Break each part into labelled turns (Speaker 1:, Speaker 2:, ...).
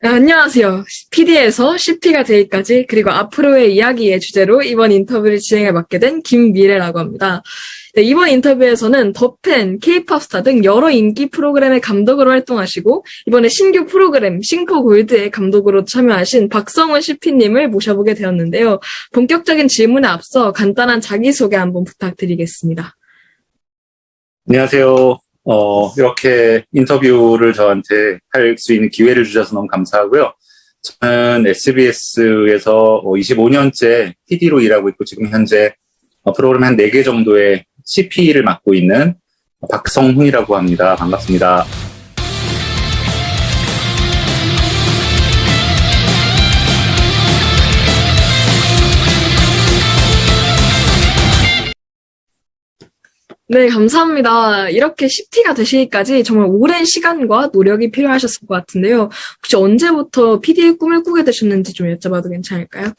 Speaker 1: 네, 안녕하세요. PD에서 CP가 되기까지 그리고 앞으로의 이야기의 주제로 이번 인터뷰를 진행해 맡게 된 김미래라고 합니다. 네, 이번 인터뷰에서는 더팬, K-팝 스타 등 여러 인기 프로그램의 감독으로 활동하시고 이번에 신규 프로그램 싱포 골드의 감독으로 참여하신 박성훈 CP님을 모셔보게 되었는데요. 본격적인 질문에 앞서 간단한 자기소개 한번 부탁드리겠습니다.
Speaker 2: 안녕하세요. 이렇게 인터뷰를 저한테 할 수 있는 기회를 주셔서 너무 감사하고요. 저는 SBS에서 25년째 PD로 일하고 있고 지금 현재 프로그램 한 4개 정도의 CP를 맡고 있는 박성훈이라고 합니다. 반갑습니다.
Speaker 1: 네, 감사합니다. 이렇게 CP가 되시기까지 정말 오랜 시간과 노력이 필요하셨을 것 같은데요. 혹시 언제부터 PD의 꿈을 꾸게 되셨는지 좀 여쭤봐도 괜찮을까요?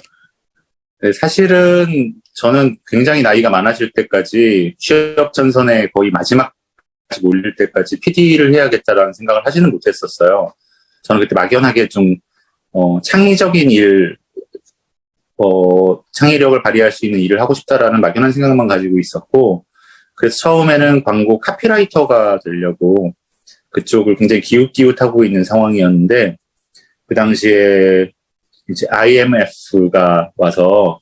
Speaker 2: 네, 사실은 저는 굉장히 나이가 많아질 때까지 취업 전선에 거의 마지막까지 몰릴 때까지 PD를 해야겠다라는 생각을 하지는 못했었어요. 저는 그때 막연하게 좀 창의적인 일, 창의력을 발휘할 수 있는 일을 하고 싶다라는 막연한 생각만 가지고 있었고, 그래서 처음에는 광고 카피라이터가 되려고 그쪽을 굉장히 기웃기웃하고 있는 상황이었는데, 그 당시에 이제 IMF가 와서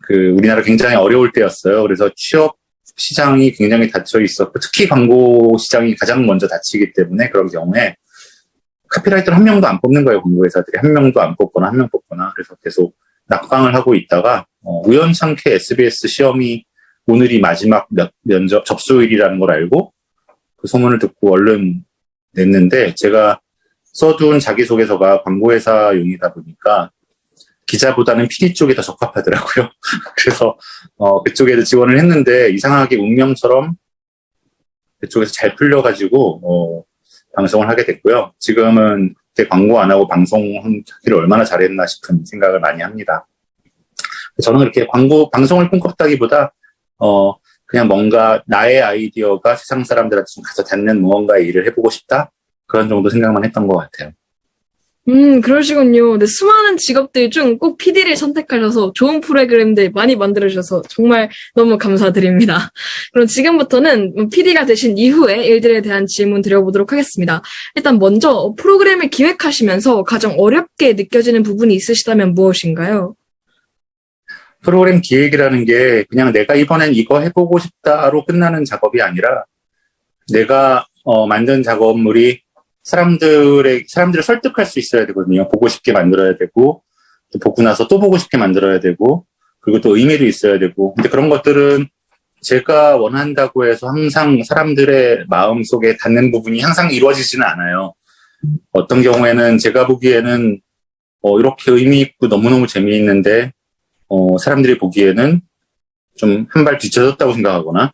Speaker 2: 우리나라 굉장히 어려울 때였어요. 그래서 취업 시장이 굉장히 닫혀 있었고, 특히 광고 시장이 가장 먼저 닫히기 때문에 그런 경우에 카피라이터를 한 명도 안 뽑는 거예요. 광고회사들이 한 명도 안 뽑거나 한 명 뽑거나. 그래서 계속 낙방을 하고 있다가 우연찮게 SBS 시험이 오늘이 마지막 면접 접수일이라는 걸 알고 그 소문을 듣고 얼른 냈는데, 제가 써둔 자기소개서가 광고회사용이다 보니까 기자보다는 PD 쪽이 더 적합하더라고요. 그래서 그쪽에도 지원을 했는데 이상하게 운명처럼 그쪽에서 잘 풀려가지고 방송을 하게 됐고요. 지금은 그때 광고 안 하고 방송하기를 얼마나 잘했나 싶은 생각을 많이 합니다. 저는 그렇게 방송을 꿈꿨다기보다 그냥 뭔가 나의 아이디어가 세상 사람들한테 좀 가서 닿는 무언가의 일을 해보고 싶다? 그런 정도 생각만 했던 것 같아요.
Speaker 1: 그러시군요. 네, 수많은 직업들 중 꼭 PD를 선택하셔서 좋은 프로그램들 많이 만들어주셔서 정말 너무 감사드립니다. 그럼 지금부터는 PD가 되신 이후의 일들에 대한 질문 드려보도록 하겠습니다. 일단 먼저 프로그램을 기획하시면서 가장 어렵게 느껴지는 부분이 있으시다면 무엇인가요?
Speaker 2: 프로그램 기획이라는 게 그냥 내가 이번엔 이거 해보고 싶다로 끝나는 작업이 아니라, 내가 만든 작업물이 사람들을 설득할 수 있어야 되거든요. 보고 싶게 만들어야 되고, 또 보고 나서 또 보고 싶게 만들어야 되고, 그리고 또 의미도 있어야 되고. 근데 그런 것들은 제가 원한다고 해서 항상 사람들의 마음속에 닿는 부분이 항상 이루어지지는 않아요. 어떤 경우에는 제가 보기에는 이렇게 의미 있고 너무너무 재미있는데 사람들이 보기에는 좀 한 발 뒤쳐졌다고 생각하거나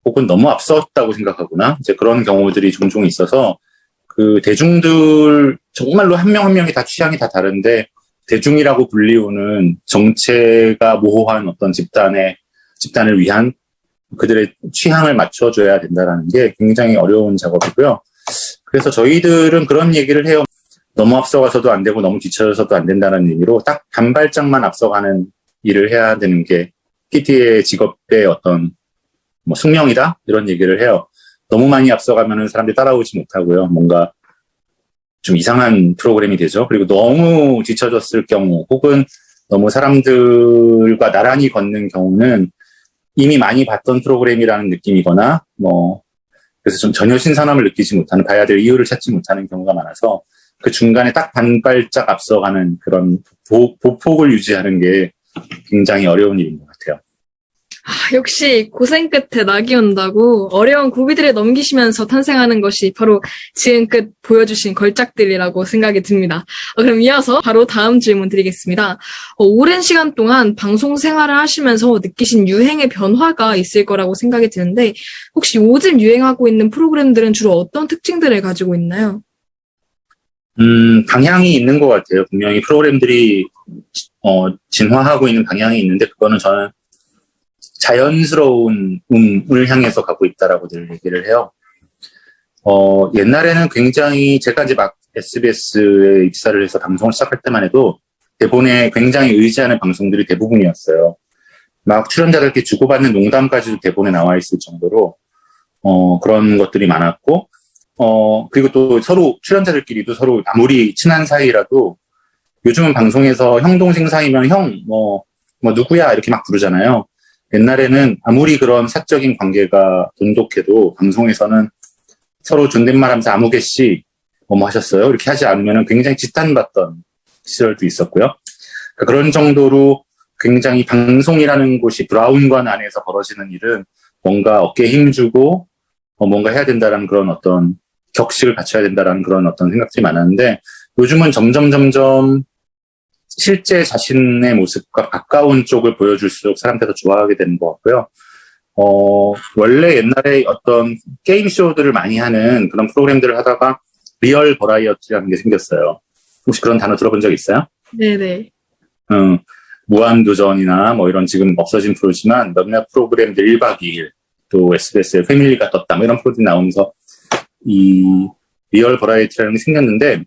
Speaker 2: 혹은 너무 앞섰다고 생각하거나 이제 그런 경우들이 종종 있어서, 그 대중들 정말로 한 명 한 명이 다 취향이 다 다른데 대중이라고 불리우는 정체가 모호한 어떤 집단을 위한 그들의 취향을 맞춰줘야 된다는 게 굉장히 어려운 작업이고요. 그래서 저희들은 그런 얘기를 해요. 너무 앞서가서도 안 되고 너무 뒤쳐져서도 안 된다는 의미로 딱 한 발짝만 앞서가는 일을 해야 되는 게 PD의 직업의 어떤 숙명이다? 이런 얘기를 해요. 너무 많이 앞서가면 사람들이 따라오지 못하고요. 뭔가 좀 이상한 프로그램이 되죠. 그리고 너무 뒤쳐졌을 경우 혹은 너무 사람들과 나란히 걷는 경우는 이미 많이 봤던 프로그램이라는 느낌이거나 그래서 좀 전혀 신선함을 느끼지 못하는, 봐야 될 이유를 찾지 못하는 경우가 많아서 그 중간에 딱 반 발짝 앞서가는 그런 보폭을 유지하는 게 굉장히 어려운 일인 것 같아요.
Speaker 1: 역시 고생 끝에 낙이 온다고 어려운 고비들을 넘기시면서 탄생하는 것이 바로 지금껏 보여주신 걸작들이라고 생각이 듭니다. 그럼 이어서 바로 다음 질문 드리겠습니다. 오랜 시간 동안 방송 생활을 하시면서 느끼신 유행의 변화가 있을 거라고 생각이 드는데 혹시 요즘 유행하고 있는 프로그램들은 주로 어떤 특징들을 가지고 있나요?
Speaker 2: 방향이 있는 것 같아요. 분명히 프로그램들이 진화하고 있는 방향이 있는데, 그거는 저는 자연스러운 음을 향해서 가고 있다라고 늘 얘기를 해요. 옛날에는 굉장히 제가 이제 막 SBS에 입사를 해서 방송을 시작할 때만 해도 대본에 굉장히 의지하는 방송들이 대부분이었어요. 막 출연자들끼리 주고받는 농담까지도 대본에 나와 있을 정도로 그런 것들이 많았고 그리고 또 서로 출연자들끼리도 서로 아무리 친한 사이라도 요즘은 방송에서 형 동생 사이면 형 뭐 누구야 이렇게 막 부르잖아요. 옛날에는 아무리 그런 사적인 관계가 돈독해도 방송에서는 서로 존댓말하면서 아무개 씨 뭐뭐 하셨어요? 이렇게 하지 않으면 굉장히 지탄받던 시절도 있었고요. 그러니까 그런 정도로 굉장히 방송이라는 곳이 브라운관 안에서 벌어지는 일은 뭔가 어깨에 힘주고 뭔가 해야 된다라는 그런 어떤 격식을 갖춰야 된다라는 그런 어떤 생각들이 많았는데 요즘은 점점 실제 자신의 모습과 가까운 쪽을 보여줄수록 사람들이 더 좋아하게 되는 것 같고요. 원래 옛날에 어떤 게임쇼들을 많이 하는 그런 프로그램들을 하다가 리얼 버라이어티라는 게 생겼어요. 혹시 그런 단어 들어본 적 있어요?
Speaker 1: 네네.
Speaker 2: 무한도전이나 뭐 이런 지금 없어진 프로지만 몇몇 프로그램들 1박 2일 또 SBS에 패밀리가 떴다 뭐 이런 프로들이 나오면서 이 리얼 버라이어티라는 게 생겼는데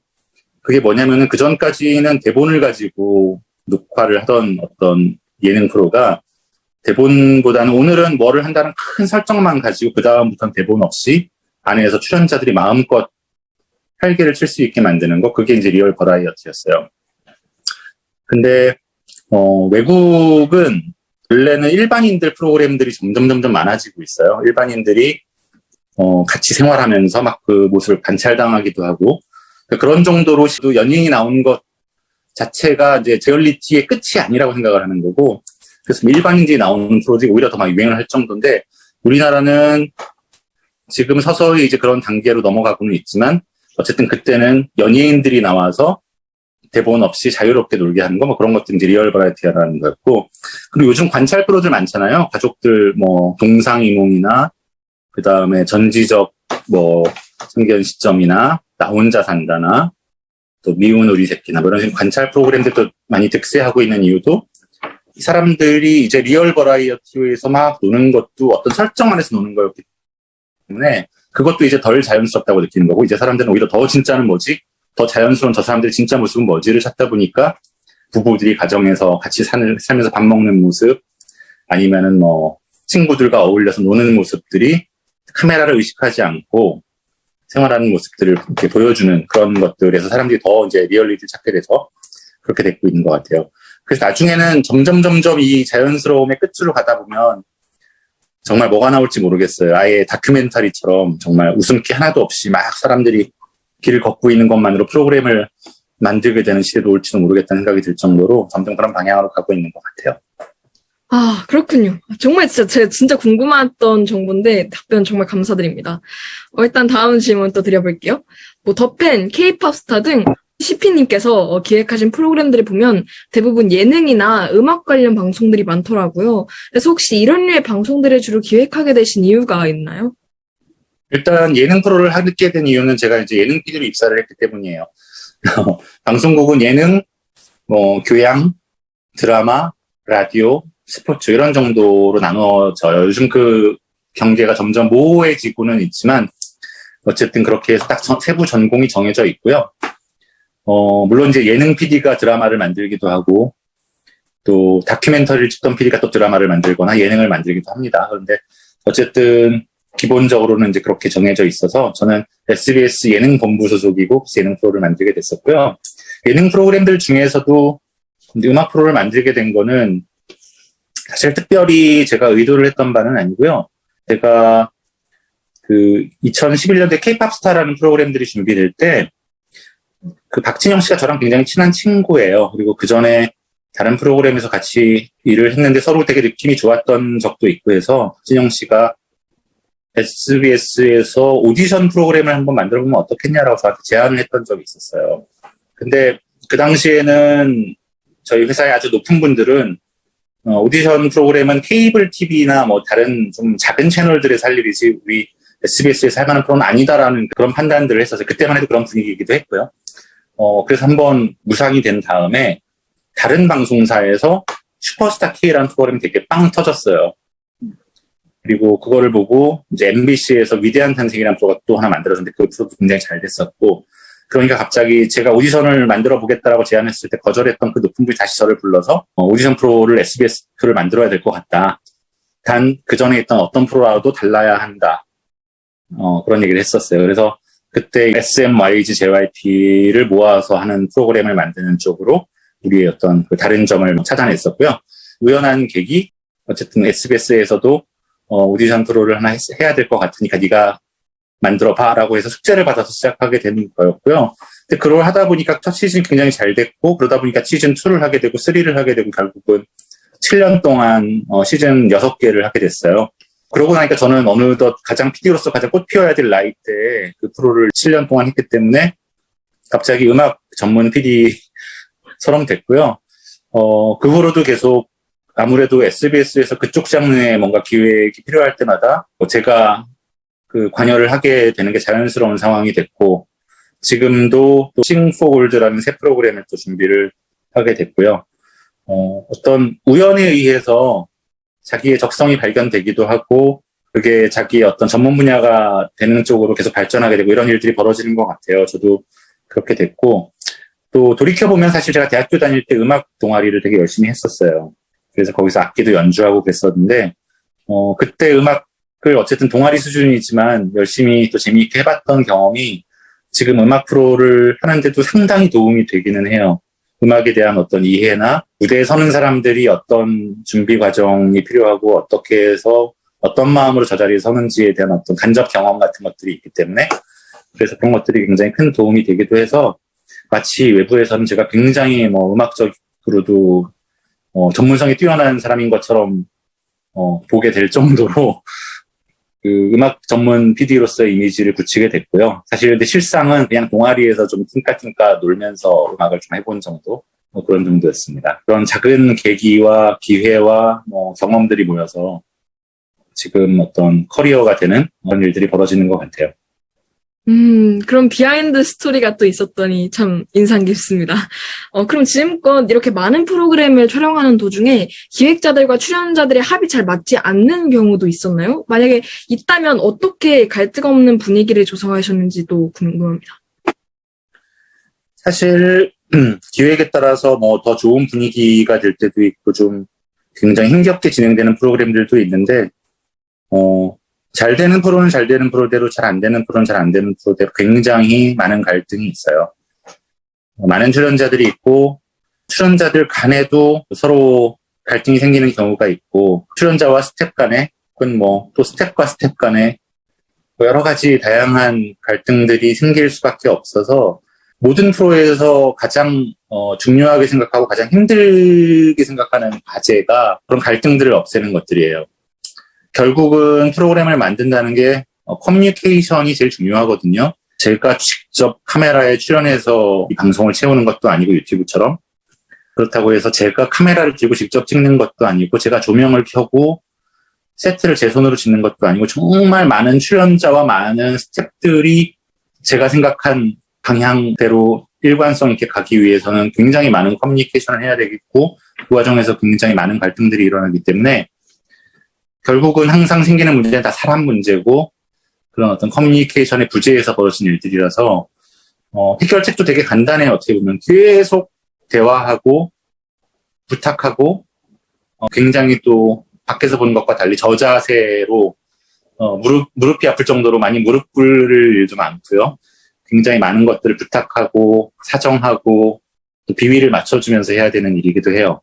Speaker 2: 그게 뭐냐면은 그 전까지는 대본을 가지고 녹화를 하던 어떤 예능 프로가 대본보다는 오늘은 뭐를 한다는 큰 설정만 가지고 그 다음부터는 대본 없이 안에서 출연자들이 마음껏 활개를 칠 수 있게 만드는 거 그게 이제 리얼 버라이어티였어요. 근데 외국은 원래는 일반인들 프로그램들이 점점 많아지고 있어요. 일반인들이 같이 생활하면서 막 그 모습을 관찰당하기도 하고 그런 정도로 연예인이 나온 것 자체가 이제 리얼리티의 끝이 아니라고 생각을 하는 거고 그래서 일반인들이 나오는 프로들이 오히려 더 막 유행을 할 정도인데 우리나라는 지금 서서히 이제 그런 단계로 넘어가고는 있지만 어쨌든 그때는 연예인들이 나와서 대본 없이 자유롭게 놀게 하는 거 뭐 그런 것들이 이제 리얼 버라이어티라는 거였고 그리고 요즘 관찰 프로들 많잖아요. 가족들 뭐 동상이몽이나 그 다음에 전지적 뭐 성견 시점이나 나 혼자 산다나 또 미운 우리 새끼나 뭐 이런 식으로 관찰 프로그램들도 많이 득세하고 있는 이유도 이 사람들이 이제 리얼 버라이어티에서 막 노는 것도 어떤 설정 안에서 노는 거였기 때문에 그것도 이제 덜 자연스럽다고 느끼는 거고 이제 사람들은 오히려 더 진짜는 뭐지? 더 자연스러운 저 사람들의 진짜 모습은 뭐지를 찾다 보니까 부부들이 가정에서 같이 살면서 밥 먹는 모습 아니면은 뭐 친구들과 어울려서 노는 모습들이 카메라를 의식하지 않고 생활하는 모습들을 이렇게 보여주는 그런 것들에서 사람들이 더 이제 리얼리티를 찾게 돼서 그렇게 되고 있는 것 같아요. 그래서 나중에는 점점 이 자연스러움의 끝으로 가다 보면 정말 뭐가 나올지 모르겠어요. 아예 다큐멘터리처럼 정말 웃음기 하나도 없이 막 사람들이 길을 걷고 있는 것만으로 프로그램을 만들게 되는 시대도 올지도 모르겠다는 생각이 들 정도로 점점 그런 방향으로 가고 있는 것 같아요.
Speaker 1: 아, 그렇군요. 정말 제가 진짜 궁금했던 정보인데 답변 정말 감사드립니다. 일단 다음 질문 또 드려볼게요. 뭐 더팬, K-팝 스타 등 CP님께서 기획하신 프로그램들을 보면 대부분 예능이나 음악 관련 방송들이 많더라고요. 그래서 혹시 이런 류의 방송들을 주로 기획하게 되신 이유가 있나요?
Speaker 2: 일단 예능 프로를 하게 된 이유는 제가 이제 예능 PD로 입사를 했기 때문이에요. 방송국은 예능, 뭐 교양, 드라마, 라디오, 스포츠 이런 정도로 나눠져요. 요즘 그 경계가 점점 모호해지고는 있지만 어쨌든 그렇게 해서 딱 세부 전공이 정해져 있고요. 물론 이제 예능 PD가 드라마를 만들기도 하고 또 다큐멘터리를 찍던 PD가 또 드라마를 만들거나 예능을 만들기도 합니다. 그런데 어쨌든 기본적으로는 이제 그렇게 정해져 있어서 저는 SBS 예능 본부 소속이고 예능 프로를 만들게 됐었고요. 예능 프로그램들 중에서도 음악 프로를 만들게 된 거는 사실 특별히 제가 의도를 했던 바는 아니고요. 제가 그 2011년도에 K-팝 스타라는 프로그램들이 준비될 때 그 박진영 씨가 저랑 굉장히 친한 친구예요. 그리고 그 전에 다른 프로그램에서 같이 일을 했는데 서로 되게 느낌이 좋았던 적도 있고 해서 박진영 씨가 SBS에서 오디션 프로그램을 한번 만들어보면 어떻겠냐라고 저한테 제안을 했던 적이 있었어요. 근데 그 당시에는 저희 회사의 아주 높은 분들은 오디션 프로그램은 케이블 TV나 뭐 다른 좀 작은 채널들에서 할 일이지 우리 SBS에서 할 만한 프로는 아니다라는 그런 판단들을 했어서 그때만 해도 그런 분위기이기도 했고요. 그래서 한번 무상이 된 다음에 다른 방송사에서 슈퍼스타 K라는 프로그램이 되게 빵 터졌어요. 그리고 그거를 보고 이제 MBC에서 위대한 탄생이라는 프로가 또 하나 만들어졌는데 그 프로도 굉장히 잘 됐었고, 그러니까 갑자기 제가 오디션을 만들어 보겠다라고 제안했을 때 거절했던 그 높은 분이 다시 저를 불러서 오디션 프로를 SBS 프로를 만들어야 될 것 같다. 단 그 전에 있던 어떤 프로라도 달라야 한다. 그런 얘기를 했었어요. 그래서 그때 SMYG JYP를 모아서 하는 프로그램을 만드는 쪽으로 우리의 어떤 그 다른 점을 찾아냈었고요. 우연한 계기, 어쨌든 SBS에서도 오디션 프로를 하나 해야 될 것 같으니까 네가 만들어봐라고 해서 숙제를 받아서 시작하게 되는 거였고요. 근데 그걸 하다 보니까 첫 시즌이 굉장히 잘 됐고, 그러다 보니까 시즌 2를 하게 되고 3를 하게 되고 결국은 7년 동안 시즌 6개를 하게 됐어요. 그러고 나니까 저는 어느덧 PD로서 가장 꽃 피워야 될 나이 때 그 프로를 7년 동안 했기 때문에 갑자기 음악 전문 PD처럼 됐고요. 그 후로도 계속 아무래도 SBS에서 그쪽 장르에 뭔가 기획이 필요할 때마다 제가 그 관여를 하게 되는 게 자연스러운 상황이 됐고, 지금도 또 Sing for Gold라는 새 프로그램을 또 준비를 하게 됐고요. 어떤 우연에 의해서 자기의 적성이 발견되기도 하고, 그게 자기의 어떤 전문 분야가 되는 쪽으로 계속 발전하게 되고, 이런 일들이 벌어지는 것 같아요. 저도 그렇게 됐고, 또 돌이켜보면 사실 제가 대학교 다닐 때 음악 동아리를 되게 열심히 했었어요. 그래서 거기서 악기도 연주하고 그랬었는데, 그때 음악을 어쨌든 동아리 수준이지만 열심히 또 재미있게 해봤던 경험이 지금 음악 프로를 하는데도 상당히 도움이 되기는 해요. 음악에 대한 어떤 이해나 무대에 서는 사람들이 어떤 준비 과정이 필요하고 어떻게 해서 어떤 마음으로 저 자리에 서는지에 대한 어떤 간접 경험 같은 것들이 있기 때문에, 그래서 그런 것들이 굉장히 큰 도움이 되기도 해서 마치 외부에서는 제가 굉장히 음악적으로도 전문성이 뛰어난 사람인 것처럼 보게 될 정도로 그 음악 전문 PD로서의 이미지를 굳히게 됐고요. 사실 근데 실상은 그냥 동아리에서 좀 팅까팅까 놀면서 음악을 좀 해본 정도, 그런 정도였습니다. 그런 작은 계기와 기회와 경험들이 모여서 지금 어떤 커리어가 되는 그런 일들이 벌어지는 것 같아요.
Speaker 1: 그런 비하인드 스토리가 또 있었더니 참 인상 깊습니다. 그럼 지금껏 이렇게 많은 프로그램을 촬영하는 도중에 기획자들과 출연자들의 합이 잘 맞지 않는 경우도 있었나요? 만약에 있다면 어떻게 갈등 없는 분위기를 조성하셨는지도 궁금합니다.
Speaker 2: 사실 기획에 따라서 더 좋은 분위기가 될 때도 있고 좀 굉장히 힘겹게 진행되는 프로그램들도 있는데, 잘 되는 프로는 잘 되는 프로대로, 잘 안 되는 프로는 잘 안 되는 프로대로 굉장히 많은 갈등이 있어요. 많은 출연자들이 있고, 출연자들 간에도 서로 갈등이 생기는 경우가 있고, 출연자와 스텝 간에, 혹은 또 스텝과 스텝 간에 여러 가지 다양한 갈등들이 생길 수밖에 없어서, 모든 프로에서 가장 중요하게 생각하고 가장 힘들게 생각하는 과제가 그런 갈등들을 없애는 것들이에요. 결국은 프로그램을 만든다는 게 커뮤니케이션이 제일 중요하거든요. 제가 직접 카메라에 출연해서 이 방송을 채우는 것도 아니고 유튜브처럼, 그렇다고 해서 제가 카메라를 들고 직접 찍는 것도 아니고 제가 조명을 켜고 세트를 제 손으로 짓는 것도 아니고, 정말 많은 출연자와 많은 스태프들이 제가 생각한 방향대로 일관성 있게 가기 위해서는 굉장히 많은 커뮤니케이션을 해야 되겠고, 그 과정에서 굉장히 많은 갈등들이 일어나기 때문에 결국은 항상 생기는 문제는 다 사람 문제고, 그런 어떤 커뮤니케이션의 부재에서 벌어진 일들이라서 해결책도 되게 간단해요. 어떻게 보면 계속 대화하고 부탁하고, 굉장히 또 밖에서 보는 것과 달리 저자세로 무릎이 아플 정도로 많이 무릎 꿇을 일도 많고요. 굉장히 많은 것들을 부탁하고 사정하고 또 비위를 맞춰주면서 해야 되는 일이기도 해요.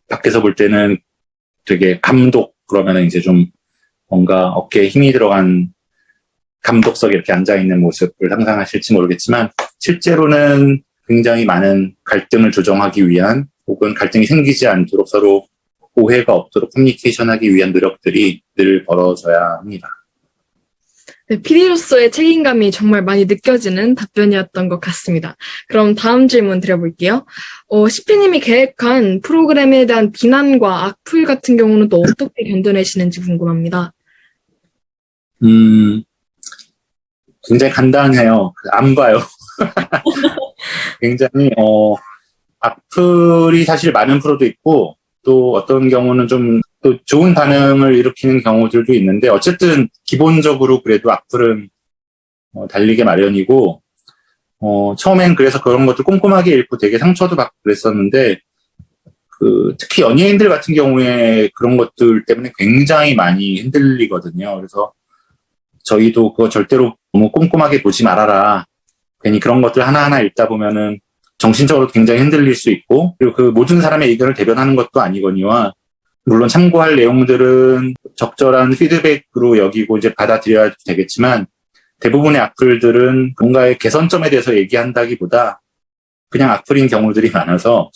Speaker 2: 밖에서 볼 때는 되게 감독, 그러면은 이제 좀 뭔가 어깨에 힘이 들어간 감독석에 이렇게 앉아있는 모습을 상상하실지 모르겠지만, 실제로는 굉장히 많은 갈등을 조정하기 위한, 혹은 갈등이 생기지 않도록 서로 오해가 없도록 커뮤니케이션하기 위한 노력들이 늘 벌어져야 합니다.
Speaker 1: 네, PD로서의 책임감이 정말 많이 느껴지는 답변이었던 것 같습니다. 그럼 다음 질문 드려볼게요. CP님이 계획한 프로그램에 대한 비난과 악플 같은 경우는 또 어떻게 견뎌내시는지 궁금합니다.
Speaker 2: 굉장히 간단해요. 안 봐요. 굉장히 악플이 사실 많은 프로도 있고, 또 어떤 경우는 좀 또 좋은 반응을 일으키는 경우들도 있는데 어쨌든 기본적으로 그래도 악플은 달리게 마련이고 처음엔 그래서 그런 것들 꼼꼼하게 읽고 되게 상처도 받고 그랬었는데 특히 연예인들 같은 경우에 그런 것들 때문에 굉장히 많이 흔들리거든요. 그래서 저희도 그거 절대로 너무 꼼꼼하게 보지 말아라. 괜히 그런 것들 하나하나 읽다 보면은 정신적으로 굉장히 흔들릴 수 있고, 그리고 그 모든 사람의 의견을 대변하는 것도 아니거니와, 물론 참고할 내용들은 적절한 피드백으로 여기고 이제 받아들여야 되겠지만, 대부분의 악플들은 뭔가의 개선점에 대해서 얘기한다기보다 그냥 악플인 경우들이 많아서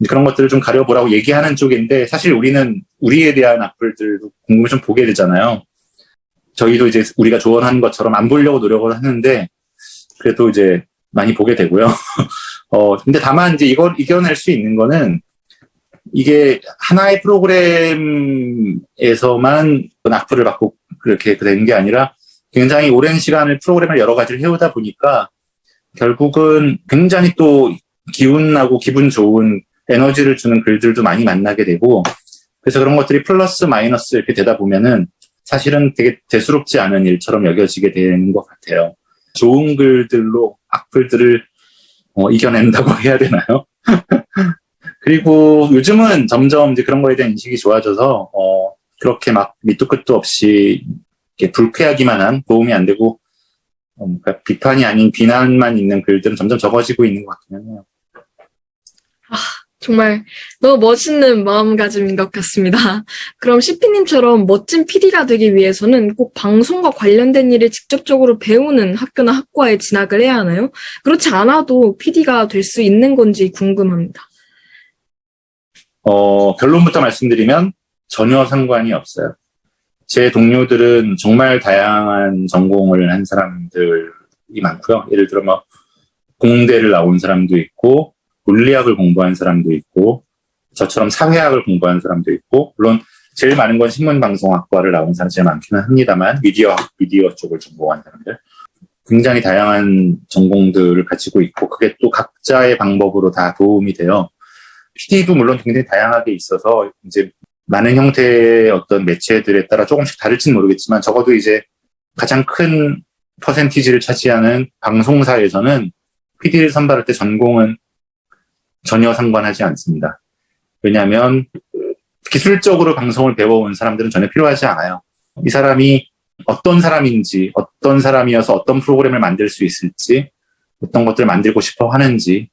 Speaker 2: 그런 것들을 좀 가려보라고 얘기하는 쪽인데, 사실 우리는 우리에 대한 악플들도 궁금해 좀 보게 되잖아요. 저희도 이제 우리가 조언하는 것처럼 안 보려고 노력을 하는데, 그래도 이제 많이 보게 되고요. 근데 다만 이제 이걸 이겨낼 수 있는 거는 이게 하나의 프로그램에서만 악플을 받고 그렇게 된 게 아니라 굉장히 오랜 시간을 프로그램을 여러 가지를 해오다 보니까 결국은 굉장히 또 기운나고 기분 좋은 에너지를 주는 글들도 많이 만나게 되고, 그래서 그런 것들이 플러스 마이너스 이렇게 되다 보면은 사실은 되게 대수롭지 않은 일처럼 여겨지게 되는 것 같아요. 좋은 글들로 악플들을 이겨낸다고 해야 되나요? 그리고 요즘은 점점 이제 그런 거에 대한 인식이 좋아져서 그렇게 막 밑도 끝도 없이 이렇게 불쾌하기만 한, 도움이 안 되고 그러니까 비판이 아닌 비난만 있는 글들은 점점 적어지고 있는 것 같긴 해요.
Speaker 1: 정말 너무 멋있는 마음가짐인 것 같습니다. 그럼 CP님처럼 멋진 PD가 되기 위해서는 꼭 방송과 관련된 일을 직접적으로 배우는 학교나 학과에 진학을 해야 하나요? 그렇지 않아도 PD가 될 수 있는 건지 궁금합니다.
Speaker 2: 결론부터 말씀드리면 전혀 상관이 없어요. 제 동료들은 정말 다양한 전공을 한 사람들이 많고요. 예를 들어 뭐 공대를 나온 사람도 있고, 물리학을 공부한 사람도 있고, 저처럼 사회학을 공부한 사람도 있고, 물론 제일 많은 건 신문방송학과를 나온 사람이 제일 많기는 합니다만, 미디어 쪽을 전공한 사람들. 굉장히 다양한 전공들을 가지고 있고, 그게 또 각자의 방법으로 다 도움이 돼요. PD도 물론 굉장히 다양하게 있어서, 이제 많은 형태의 어떤 매체들에 따라 조금씩 다를지는 모르겠지만, 적어도 이제 가장 큰 퍼센티지를 차지하는 방송사에서는 PD를 선발할 때 전공은 전혀 상관하지 않습니다. 왜냐하면 기술적으로 방송을 배워온 사람들은 전혀 필요하지 않아요. 이 사람이 어떤 사람인지, 어떤 사람이어서 어떤 프로그램을 만들 수 있을지, 어떤 것들을 만들고 싶어 하는지,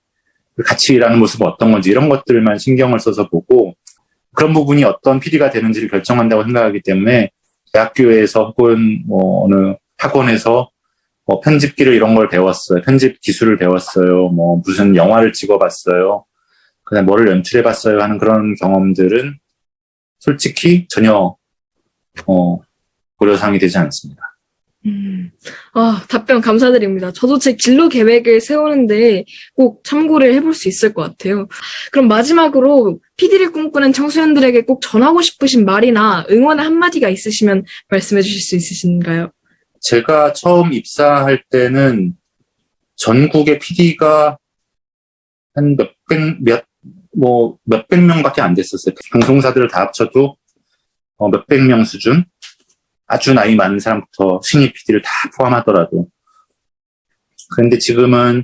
Speaker 2: 같이 일하는 모습은 어떤 건지, 이런 것들만 신경을 써서 보고, 그런 부분이 어떤 PD가 되는지를 결정한다고 생각하기 때문에 대학교에서 혹은 뭐 어느 학원에서 편집기를 이런 걸 배웠어요. 편집 기술을 배웠어요. 뭐 무슨 영화를 찍어봤어요. 그다음 뭐를 연출해봤어요 하는 그런 경험들은 솔직히 전혀 고려사항이 되지 않습니다.
Speaker 1: 답변 감사드립니다. 저도 제 진로 계획을 세우는데 꼭 참고를 해볼 수 있을 것 같아요. 그럼 마지막으로 PD를 꿈꾸는 청소년들에게 꼭 전하고 싶으신 말이나 응원의 한마디가 있으시면 말씀해 주실 수 있으신가요?
Speaker 2: 제가 처음 입사할 때는 전국의 PD가 한 몇백 명밖에 안 됐었어요. 방송사들을 다 합쳐도 몇백 명 수준? 아주 나이 많은 사람부터 신입 PD를 다 포함하더라도. 그런데 지금은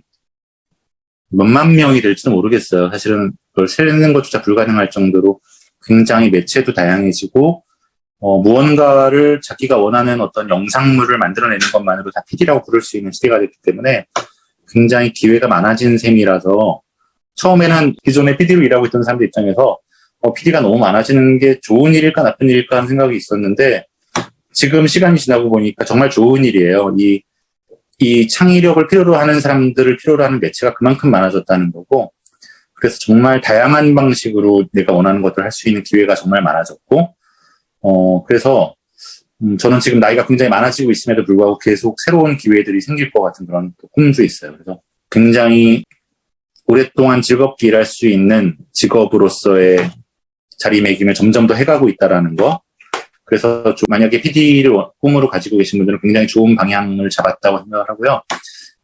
Speaker 2: 몇만 명이 될지도 모르겠어요. 사실은 그걸 세는 것조차 불가능할 정도로 굉장히 매체도 다양해지고, 무언가를 자기가 원하는 어떤 영상물을 만들어내는 것만으로 다 PD라고 부를 수 있는 시대가 됐기 때문에 굉장히 기회가 많아진 셈이라서, 처음에는 기존에 PD로 일하고 있던 사람들 입장에서 PD가 너무 많아지는 게 좋은 일일까 나쁜 일일까 하는 생각이 있었는데, 지금 시간이 지나고 보니까 정말 좋은 일이에요. 이 창의력을 필요로 하는 사람들을 필요로 하는 매체가 그만큼 많아졌다는 거고, 그래서 정말 다양한 방식으로 내가 원하는 것들을 할 수 있는 기회가 정말 많아졌고, 그래서 저는 지금 나이가 굉장히 많아지고 있음에도 불구하고 계속 새로운 기회들이 생길 것 같은 그런 꿈도 있어요. 그래서 굉장히 오랫동안 즐겁게 일할 수 있는 직업으로서의 자리매김을 점점 더 해가고 있다라는 거. 그래서 만약에 PD를 꿈으로 가지고 계신 분들은 굉장히 좋은 방향을 잡았다고 생각을 하고요.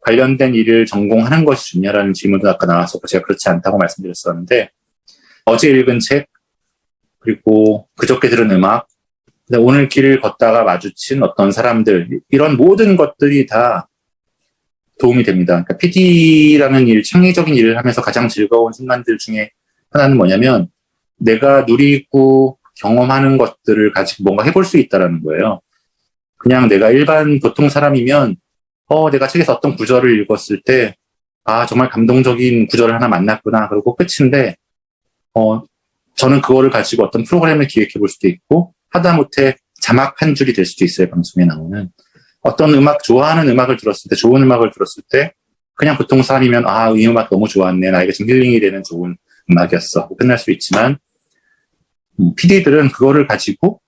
Speaker 2: 관련된 일을 전공하는 것이 중요하다는 질문도 아까 나왔었고 제가 그렇지 않다고 말씀드렸었는데, 어제 읽은 책 그리고 그저께 들은 음악, 오늘 길을 걷다가 마주친 어떤 사람들, 이런 모든 것들이 다 도움이 됩니다. 그러니까 PD라는 일, 창의적인 일을 하면서 가장 즐거운 순간들 중에 하나는 뭐냐면 내가 누리고 경험하는 것들을 가지고 뭔가 해볼 수 있다라는 거예요. 그냥 내가 일반 보통 사람이면 내가 책에서 어떤 구절을 읽었을 때 정말 감동적인 구절을 하나 만났구나 그러고 끝인데 저는 그거를 가지고 어떤 프로그램을 기획해 볼 수도 있고 하다못해 자막 한 줄이 될 수도 있어요. 방송에 나오는 어떤 음악 좋아하는 음악을 들었을 때 좋은 음악을 들었을 때 그냥 보통 사람이면 이 음악 너무 좋았네. 나에게 좀 힐링이 되는 좋은 음악이었어. 끝날 수 있지만 PD들은 그거를 가지고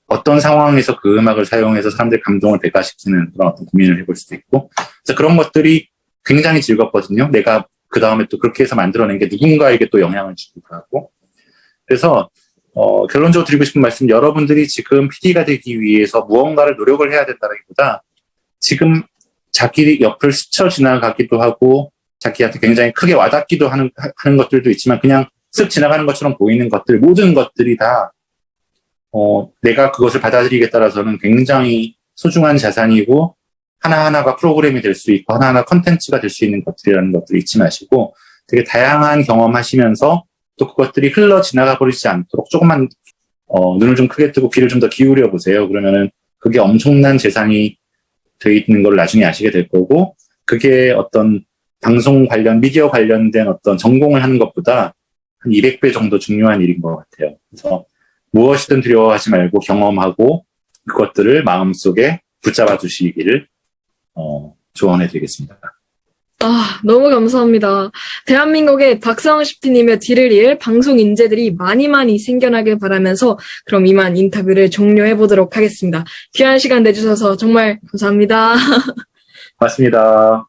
Speaker 2: 어떤 상황에서 그 음악을 사용해서 사람들의 감동을 배가시키는 그런 어떤 고민을 해볼 수도 있고 그래서 그런 것들이 굉장히 즐겁거든요. 내가 그 다음에 또 그렇게 해서 만들어낸 게 누군가에게 또 영향을 주기도 하고 그래서 결론적으로 드리고 싶은 말씀 여러분들이 지금 PD가 되기 위해서 무언가를 노력을 해야 된다기보다 지금 자기 옆을 스쳐 지나가기도 하고 자기한테 굉장히 크게 와닿기도 하는 것들도 있지만 그냥 쓱 지나가는 것처럼 보이는 것들 모든 것들이 다 내가 그것을 받아들이기에 따라서는 굉장히 소중한 자산이고 하나하나가 프로그램이 될 수 있고 하나하나 컨텐츠가 될 수 있는 것들이라는 것들을 잊지 마시고 되게 다양한 경험하시면서 또 그것들이 흘러 지나가 버리지 않도록 조금만 눈을 좀 크게 뜨고 귀를 좀 더 기울여 보세요. 그러면은 그게 엄청난 재산이 돼 있는 걸 나중에 아시게 될 거고 그게 어떤 방송 관련 미디어 관련된 어떤 전공을 하는 것보다 한 200배 정도 중요한 일인 것 같아요. 그래서 무엇이든 두려워하지 말고 경험하고 그것들을 마음속에 붙잡아 주시기를 조언해 드리겠습니다.
Speaker 1: 너무 감사합니다. 대한민국의 박사원 CP님의 뒤를 이을 방송 인재들이 많이 생겨나길 바라면서 그럼 이만 인터뷰를 종료해 보도록 하겠습니다. 귀한 시간 내주셔서 정말 감사합니다.
Speaker 2: 고맙습니다.